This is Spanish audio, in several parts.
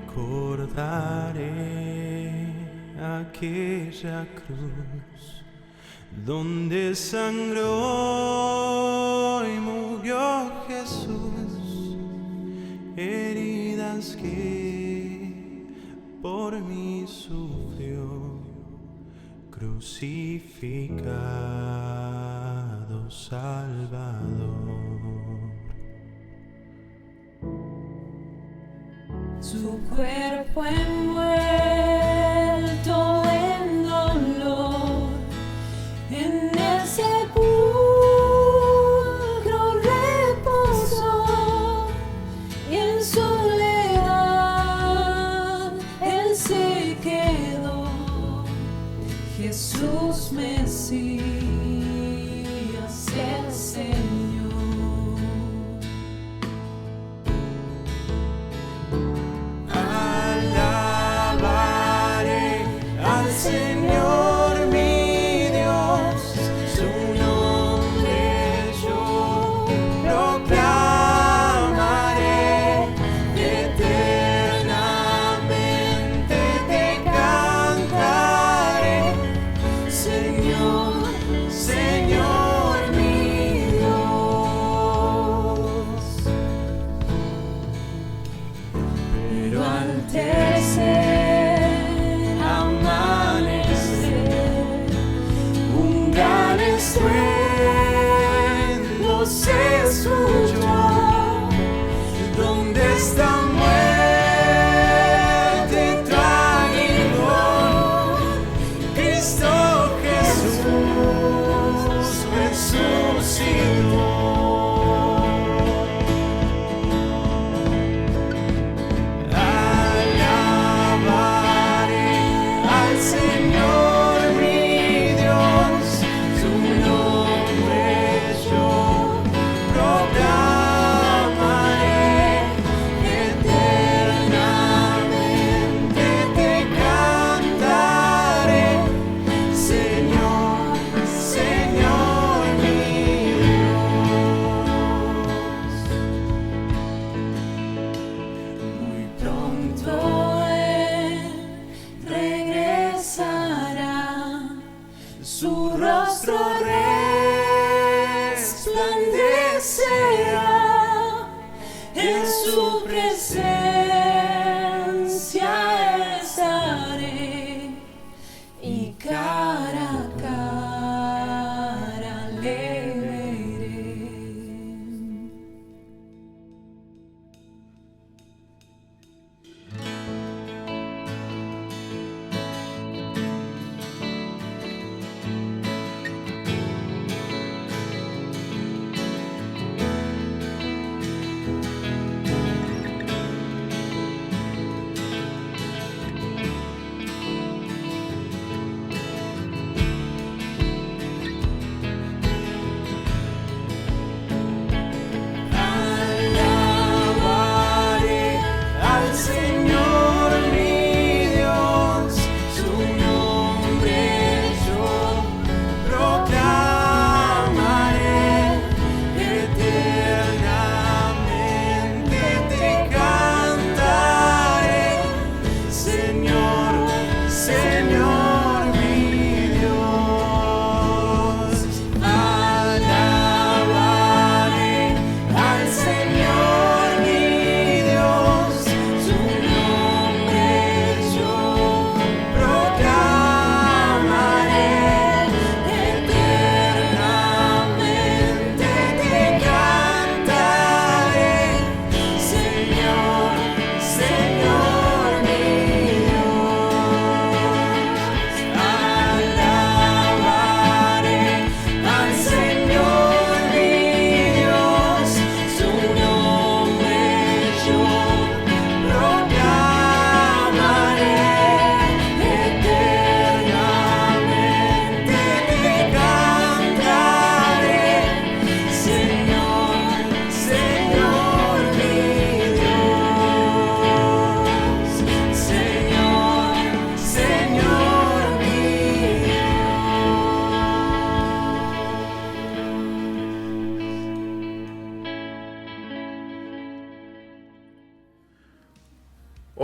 Recordaré aquella cruz donde sangró y murió Jesús, heridas que por mí sufrió, crucificado Salvador. Su cuerpo envuelto en dolor, en el sepulcro reposó, y en soledad él se quedó. Jesús Mesías, el Señor. Señor mi Dios, su nombre yo proclamaré, eternamente te cantaré, Señor, Señor mi Dios. Pero al tercer estruendo se escuchó, ¿dónde está muerte tu aguijón? Cristo Jesús resucitó. Alabado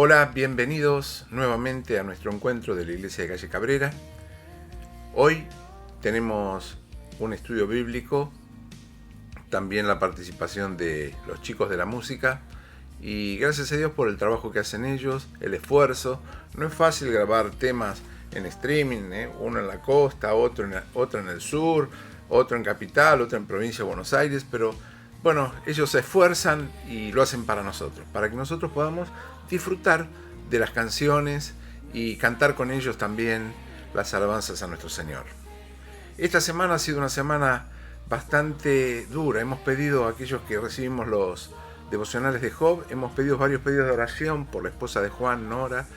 Hola, bienvenidos nuevamente a nuestro encuentro de la Iglesia de Calle Cabrera. Hoy tenemos un estudio bíblico, también la participación de los chicos de la música y gracias a Dios por el trabajo que hacen ellos, el esfuerzo. No es fácil grabar temas en streaming, uno en la costa, otro en el sur, otro en capital, otro en provincia de Buenos Aires, pero bueno, ellos se esfuerzan y lo hacen para nosotros, para que nosotros podamos disfrutar de las canciones y cantar con ellos también las alabanzas a nuestro Señor. Esta semana ha sido una semana bastante dura. Hemos pedido a aquellos que recibimos los devocionales de Job, hemos pedido varios pedidos de oración por la esposa de Juan, Nora,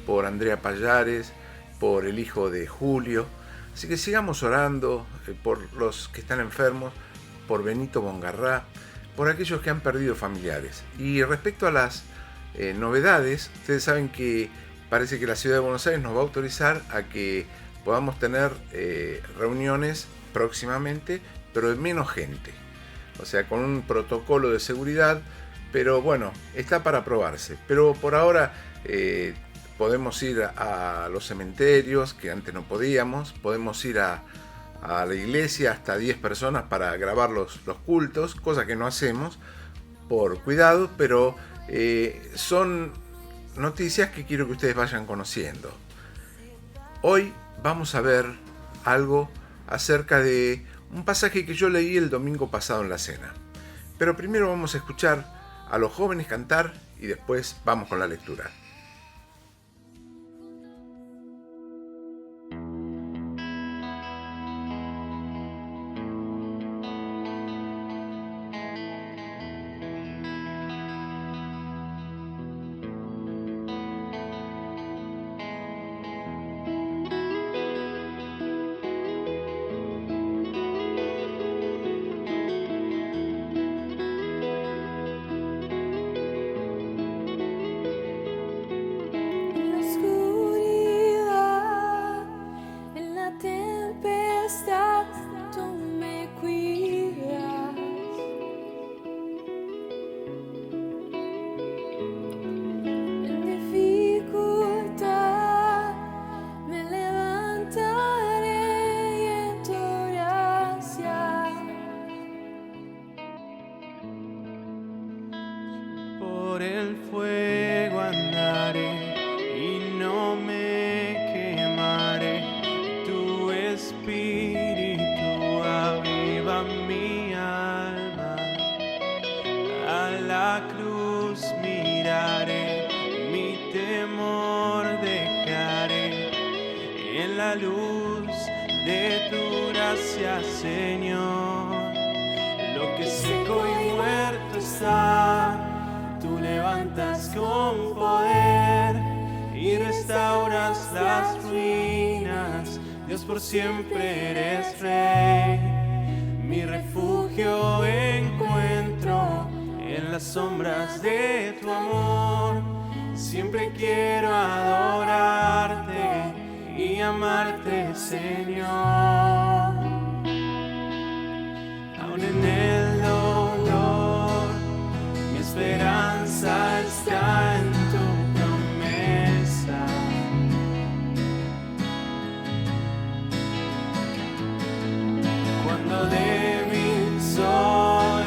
por Andrea Payares, por el hijo de Julio. Así que sigamos orando por los que están enfermos, por Benito Bongarrá, por aquellos que han perdido familiares. Y respecto a las novedades, ustedes saben que parece que la ciudad de Buenos Aires nos va a autorizar a que podamos tener reuniones próximamente, pero de menos gente. O sea, con un protocolo de seguridad, pero bueno, está para probarse. Pero por ahora podemos ir a los cementerios, que antes no podíamos, podemos ir a la iglesia hasta 10 personas para grabar los cultos, cosa que no hacemos por cuidado, pero son noticias que quiero que ustedes vayan conociendo. Hoy vamos a ver algo acerca de un pasaje que yo leí el domingo pasado en la cena. Pero primero vamos a escuchar a los jóvenes cantar y después vamos con la lectura. Por el fuego andaré y no me quemaré. Tu espíritu aviva mi alma. A la cruz miraré, mi temor dejaré. En la luz de tu gracia, Señor, lo que seco y muerto está, tú levantas con poder y restauras las ruinas. Dios, por siempre eres Rey. Mi refugio encuentro en las sombras de tu amor. Siempre quiero adorarte y amarte, Señor. Aún en el dolor, mi esperanza está en tu promesa. Cuando débil soy,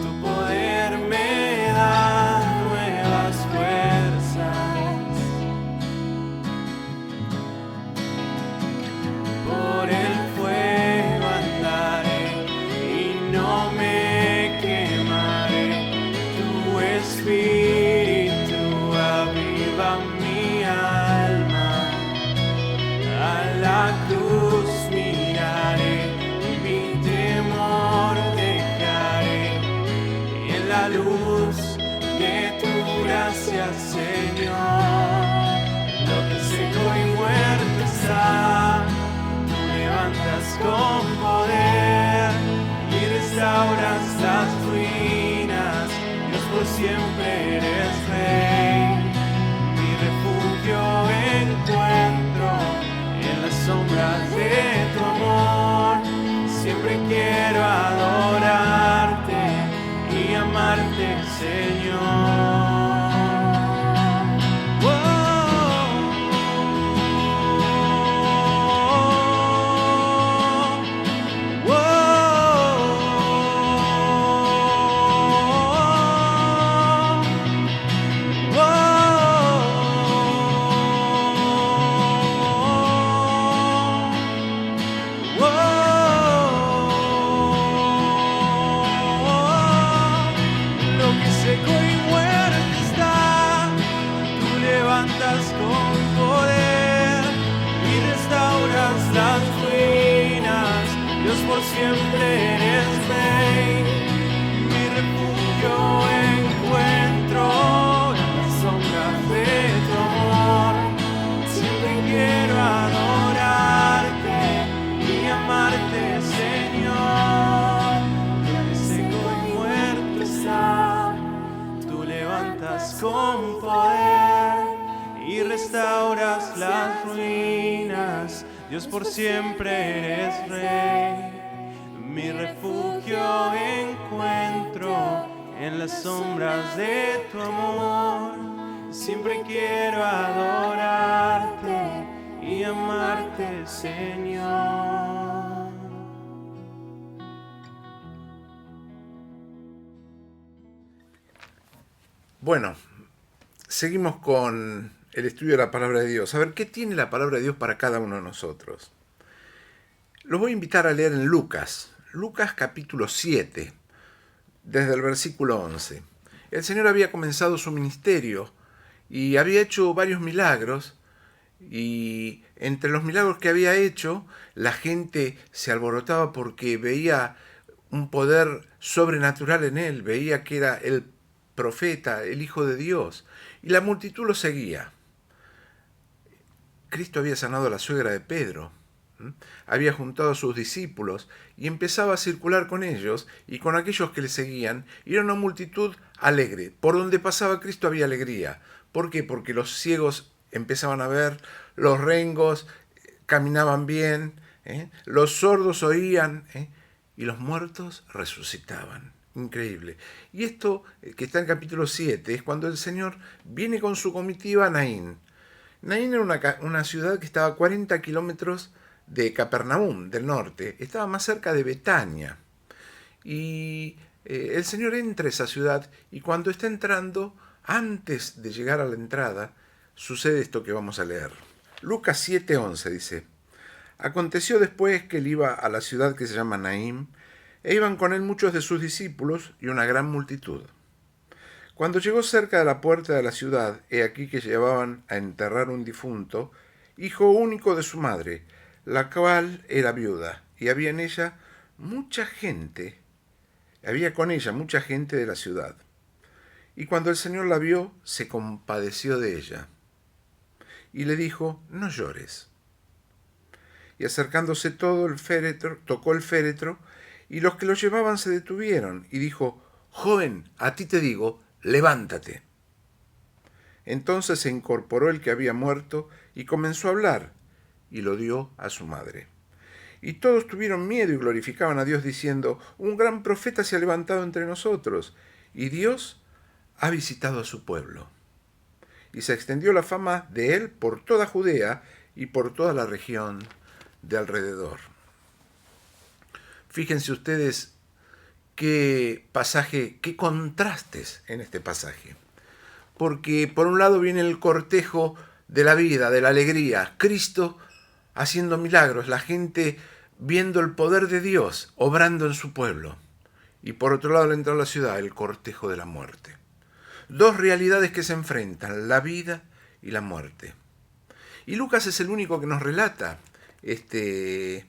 tu poder me da nuevas fuerzas. Por el fuego andaré y no me quemaré. Tu espíritu aviva mi alma. A la cruz miraré, mi temor dejaré. En la luz de tu gracia, Señor, lo que seco y muerto está, tú levantas con poder y restauras las ruinas. Dios, por siempre eres Rey. Mi refugio encuentro en las sombras de tu amor. Siempre quiero adorarte y amarte, Señor. por siempre eres Rey. Mi refugio encuentro en las sombras de tu amor. Siempre quiero adorarte y amarte, Señor. Donde seco y muerto está, tú levantas con poder y restauras las ruinas. Dios, por siempre eres Rey. Mi refugio encuentro en las sombras de tu amor. Siempre quiero adorarte y amarte, Señor. Bueno, seguimos con el estudio de la palabra de Dios. A ver, ¿qué tiene la palabra de Dios para cada uno de nosotros? Los voy a invitar a leer en Lucas capítulo 7, desde el versículo 11. El Señor había comenzado su ministerio y había hecho varios milagros, y entre los milagros que había hecho, la gente se alborotaba porque veía un poder sobrenatural en él, veía que era el profeta, el Hijo de Dios, y la multitud lo seguía. Cristo había sanado a la suegra de Pedro, había juntado a sus discípulos y empezaba a circular con ellos y con aquellos que le seguían, y era una multitud alegre. Por donde pasaba Cristo había alegría. ¿Por qué? Porque los ciegos empezaban a ver, los rengos caminaban bien, los sordos oían, y los muertos resucitaban. Increíble. Y esto que está en capítulo 7 es cuando el Señor viene con su comitiva a Naín. Naín era una ciudad que estaba a 40 kilómetros de Capernaum, del norte. Estaba más cerca de Betania. Y el Señor entra a esa ciudad, y cuando está entrando, antes de llegar a la entrada, sucede esto que vamos a leer. Lucas 7:11 dice: Aconteció después que él iba a la ciudad que se llama Naín, e iban con él muchos de sus discípulos y una gran multitud. Cuando llegó cerca de la puerta de la ciudad, he aquí que llevaban a enterrar un difunto, hijo único de su madre, la cual era viuda, y había con ella mucha gente de la ciudad. Y cuando el Señor la vio, se compadeció de ella, y le dijo: no llores. Y acercándose tocó el féretro, y los que lo llevaban se detuvieron, y dijo: joven, a ti te digo, levántate. Entonces se incorporó el que había muerto, y comenzó a hablar, y lo dio a su madre. Y todos tuvieron miedo y glorificaban a Dios, diciendo: un gran profeta se ha levantado entre nosotros, y Dios ha visitado a su pueblo. Y se extendió la fama de él por toda Judea y por toda la región de alrededor. Fíjense ustedes qué pasaje, qué contrastes en este pasaje. Porque por un lado viene el cortejo de la vida, de la alegría, Cristo haciendo milagros, la gente viendo el poder de Dios obrando en su pueblo. Y por otro lado, al entrar a la ciudad, el cortejo de la muerte. Dos realidades que se enfrentan, la vida y la muerte. Y Lucas es el único que nos relata esta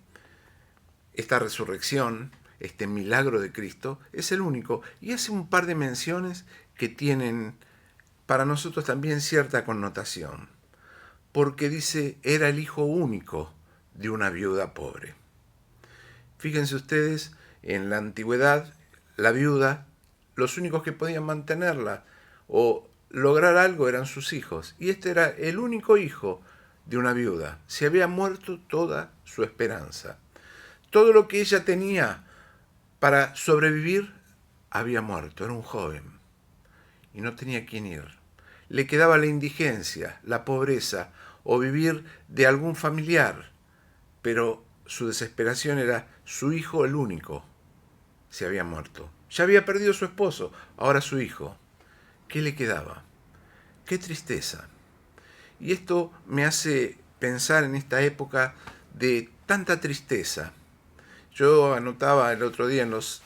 resurrección, este milagro de Cristo, es el único, y hace un par de menciones que tienen para nosotros también cierta connotación, porque dice: era el hijo único de una viuda pobre. Fíjense ustedes, en la antigüedad, la viuda, los únicos que podían mantenerla o lograr algo eran sus hijos, y este era el único hijo de una viuda. Se había muerto toda su esperanza. Todo lo que ella tenía para sobrevivir había muerto. Era un joven y no tenía quien ir. Le quedaba la indigencia, la pobreza o vivir de algún familiar, pero su desesperación era su hijo, el único, se había muerto. Ya había perdido su esposo, ahora su hijo. ¿Qué le quedaba? ¡Qué tristeza! Y esto me hace pensar en esta época de tanta tristeza. Yo anotaba el otro día en los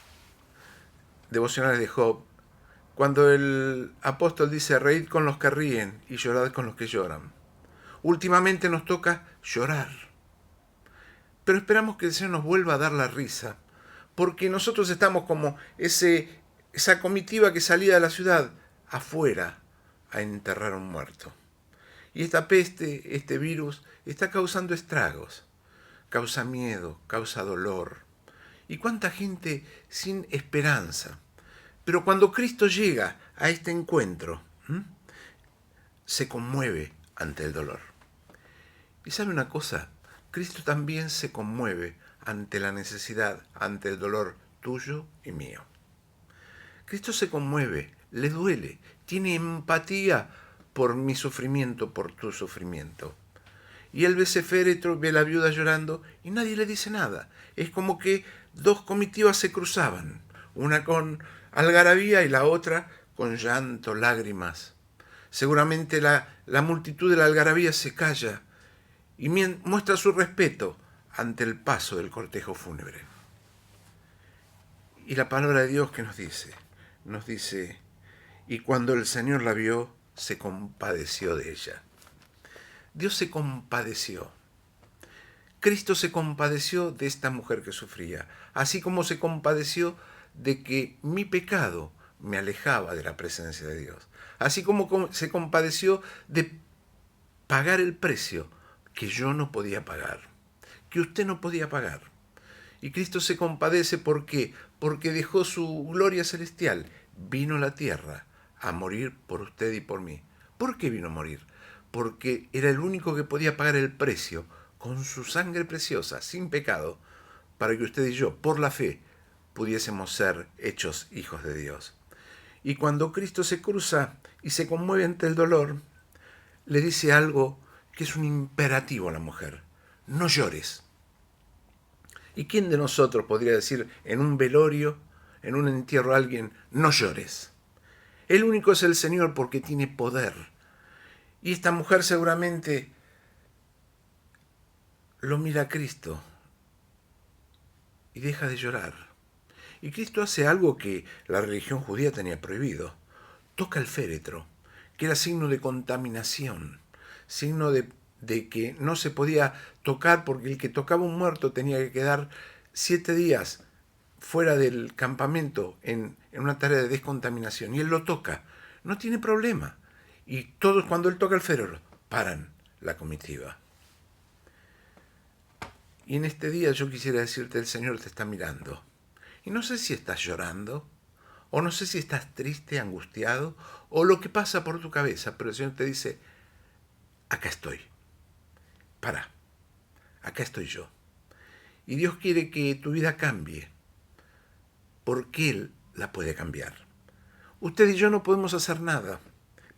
devocionales de Job, cuando el apóstol dice: reíd con los que ríen y llorad con los que lloran. Últimamente nos toca llorar. pero esperamos que el Señor nos vuelva a dar la risa, porque nosotros estamos como esa comitiva que salía de la ciudad afuera a enterrar a un muerto. Y esta peste, este virus, está causando estragos, causa miedo, causa dolor. Y cuánta gente sin esperanza. Pero cuando Cristo llega a este encuentro, se conmueve ante el dolor. Y sabe una cosa, Cristo también se conmueve ante la necesidad, ante el dolor tuyo y mío. Cristo se conmueve, le duele, tiene empatía por mi sufrimiento, por tu sufrimiento. Y él ve ese féretro, ve a la viuda llorando y nadie le dice nada. Es como que dos comitivas se cruzaban, una con algarabía y la otra con llanto, lágrimas. Seguramente la multitud de la algarabía se calla y muestra su respeto ante el paso del cortejo fúnebre. Y la palabra de Dios que nos dice, y cuando el Señor la vio, se compadeció de ella. Dios se compadeció. Cristo se compadeció de esta mujer que sufría, así como se compadeció de que mi pecado me alejaba de la presencia de Dios, así como se compadeció de pagar el precio que yo no podía pagar, que usted no podía pagar. Y Cristo se compadece, ¿por qué? Porque dejó su gloria celestial, vino a la tierra a morir por usted y por mí. ¿Por qué vino a morir? Porque era el único que podía pagar el precio con su sangre preciosa, sin pecado, para que usted y yo, por la fe, pudiésemos ser hechos hijos de Dios. Y cuando Cristo se cruza y se conmueve ante el dolor, le dice algo que es un imperativo a la mujer: no llores. ¿Y quién de nosotros podría decir en un velorio, en un entierro a alguien, no llores? El único es el Señor, porque tiene poder. Y esta mujer seguramente lo mira a Cristo y deja de llorar. Y Cristo hace algo que la religión judía tenía prohibido. Toca el féretro, que era signo de contaminación, signo de que no se podía tocar, porque el que tocaba un muerto tenía que quedar 7 días fuera del campamento en una tarea de descontaminación. Y él lo toca, no tiene problema. Y todos, cuando él toca el féretro, paran la comitiva. Y en este día yo quisiera decirte, el Señor te está mirando. Y no sé si estás llorando, o no sé si estás triste, angustiado, o lo que pasa por tu cabeza, pero el Señor te dice, acá estoy. Para, acá estoy yo. Y Dios quiere que tu vida cambie, porque Él la puede cambiar. Usted y yo no podemos hacer nada,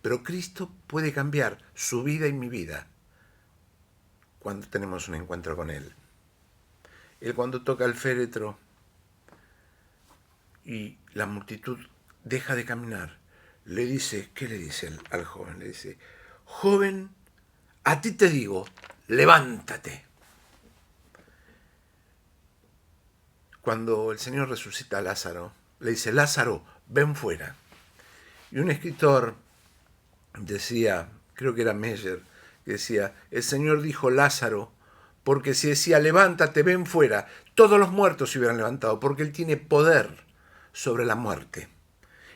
pero Cristo puede cambiar su vida y mi vida cuando tenemos un encuentro con Él. Él, cuando toca el féretro y la multitud deja de caminar, le dice, ¿qué le dice al joven? Le dice, joven, a ti te digo, levántate. Cuando el Señor resucita a Lázaro, le dice, Lázaro, ven fuera. Y un escritor decía, creo que era Meyer, que decía, el Señor dijo Lázaro, porque si decía, levántate, ven fuera, todos los muertos se hubieran levantado, porque Él tiene poder sobre la muerte.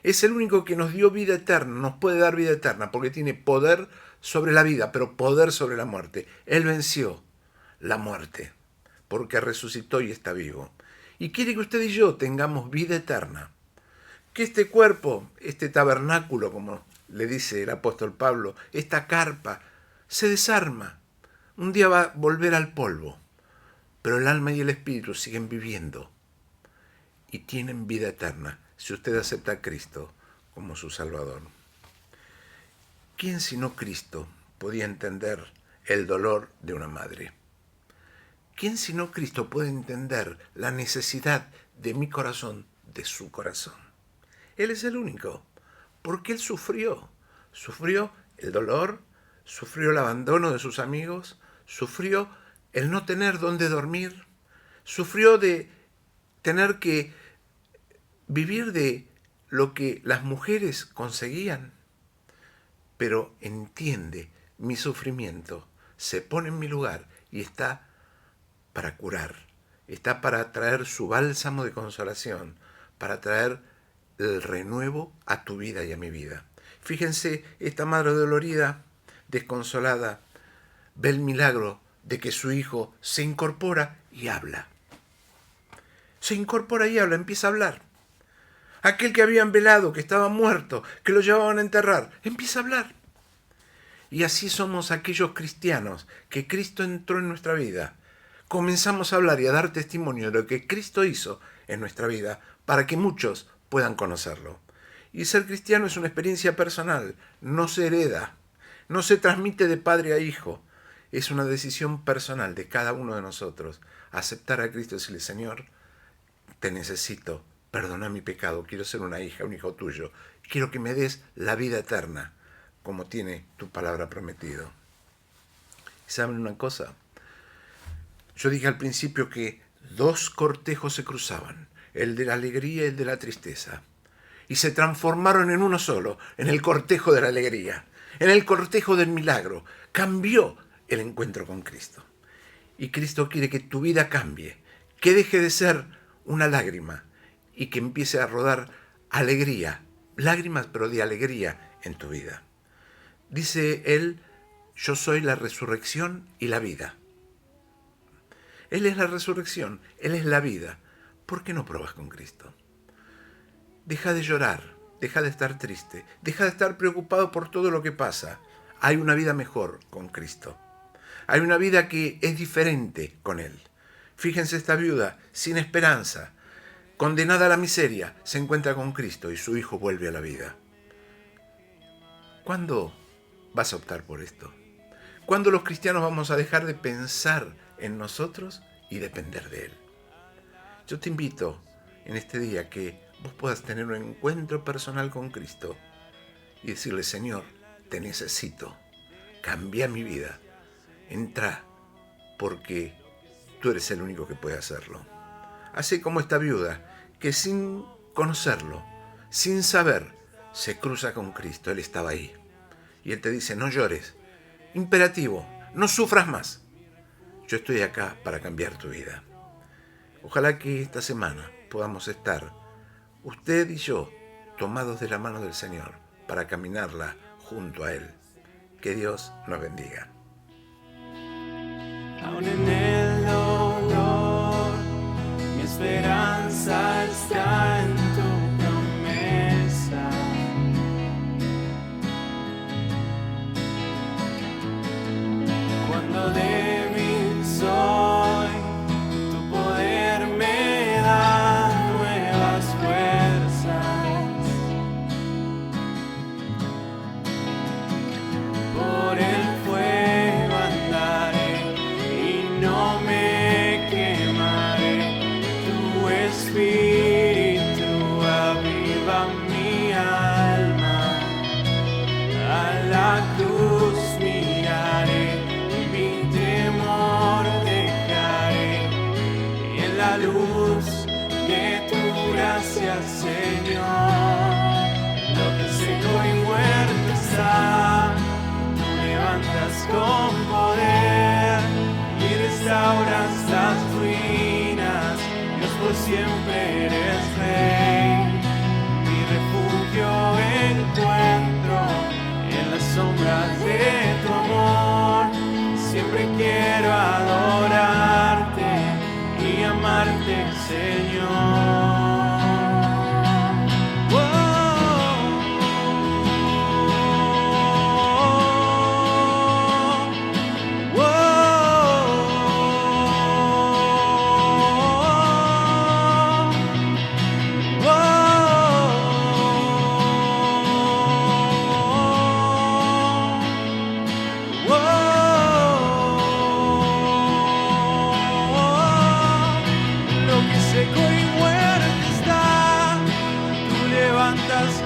Es el único que nos dio vida eterna, nos puede dar vida eterna, porque tiene poder sobre la vida, pero poder sobre la muerte. Él venció la muerte, porque resucitó y está vivo. Y quiere que usted y yo tengamos vida eterna. Que este cuerpo, este tabernáculo, como le dice el apóstol Pablo, esta carpa, se desarma. Un día va a volver al polvo, pero el alma y el espíritu siguen viviendo y tienen vida eterna si usted acepta a Cristo como su Salvador. ¿Quién sino Cristo podía entender el dolor de una madre? ¿Quién sino Cristo puede entender la necesidad de mi corazón, de su corazón? Él es el único, porque Él sufrió el dolor, sufrió el abandono de sus amigos, sufrió el no tener dónde dormir, sufrió de tener que vivir de lo que las mujeres conseguían, pero entiende mi sufrimiento, se pone en mi lugar y está para curar, está para traer su bálsamo de consolación, para traer el renuevo a tu vida y a mi vida. Fíjense, esta madre dolorida, desconsolada, ve el milagro de que su hijo se incorpora y habla. Se incorpora y habla, empieza a hablar. Aquel que habían velado, que estaba muerto, que lo llevaban a enterrar, empieza a hablar. Y así somos aquellos cristianos que Cristo entró en nuestra vida. Comenzamos a hablar y a dar testimonio de lo que Cristo hizo en nuestra vida para que muchos puedan conocerlo. Y ser cristiano es una experiencia personal, no se hereda, no se transmite de padre a hijo. Es una decisión personal de cada uno de nosotros. Aceptar a Cristo y decirle, Señor, te necesito, perdona mi pecado, quiero ser una hija, un hijo tuyo. Quiero que me des la vida eterna, como tiene tu palabra prometido. ¿Saben una cosa? Yo dije al principio que dos cortejos se cruzaban, el de la alegría y el de la tristeza, y se transformaron en uno solo, en el cortejo de la alegría, en el cortejo del milagro. Cambió el encuentro con Cristo. Y Cristo quiere que tu vida cambie, que deje de ser una lágrima y que empiece a rodar alegría, lágrimas pero de alegría en tu vida. Dice Él, yo soy la resurrección y la vida. Él es la resurrección, Él es la vida. ¿Por qué no pruebas con Cristo? Deja de llorar, deja de estar triste, deja de estar preocupado por todo lo que pasa. Hay una vida mejor con Cristo. Hay una vida que es diferente con Él. Fíjense, esta viuda, sin esperanza, condenada a la miseria, se encuentra con Cristo y su hijo vuelve a la vida. ¿Cuándo vas a optar por esto? ¿Cuándo los cristianos vamos a dejar de pensar en nosotros y depender de Él? Yo te invito en este día que vos puedas tener un encuentro personal con Cristo y decirle, Señor, te necesito, cambia mi vida, entra porque tú eres el único que puede hacerlo. Así como esta viuda que sin conocerlo, sin saber, se cruza con Cristo. Él estaba ahí y Él te dice, no llores, imperativo, no sufras más. Yo estoy acá para cambiar tu vida. Ojalá que esta semana podamos estar, usted y yo, tomados de la mano del Señor para caminarla junto a Él. Que Dios nos bendiga. Aún en el dolor, mi esperanza está en tu promesa. Cuando débil soy, tu poder me da nuevas fuerzas. Por el fuego andaré y no me quemaré. Tu espíritu aviva mi alma. A la cruz miraré, mi temor dejaré. Y en la luz de tu gracia, Señor, lo que seco y muerto está, levantas con poder y restauras las ruinas. Dios, por siempre eres Rey. Mi refugio encuentro en las sombras de tu amor. Siempre quiero adorarte y amarte, Señor.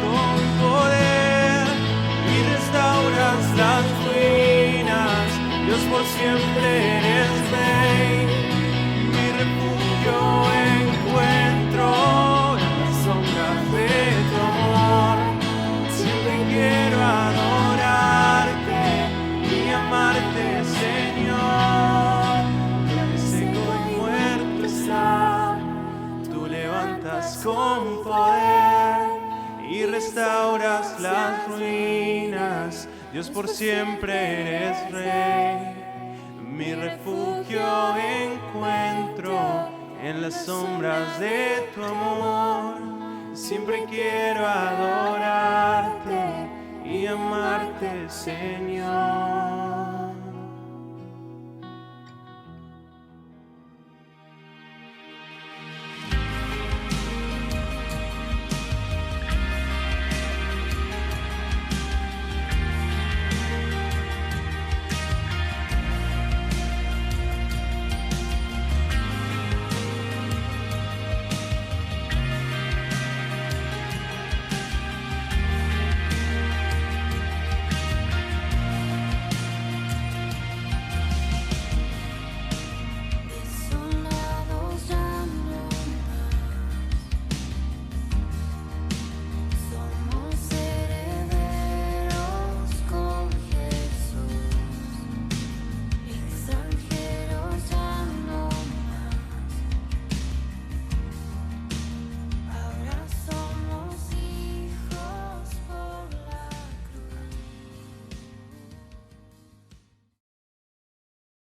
Con poder y restauras las ruinas. Dios, por siempre eres Rey. Mi refugio encuentro en las sombras de tu amor. Siempre quiero adorarte y amarte, Señor. Lo que seco Dios por siempre eres Rey. Mi refugio encuentro en las sombras de tu amor. Siempre quiero adorarte y amarte, Señor.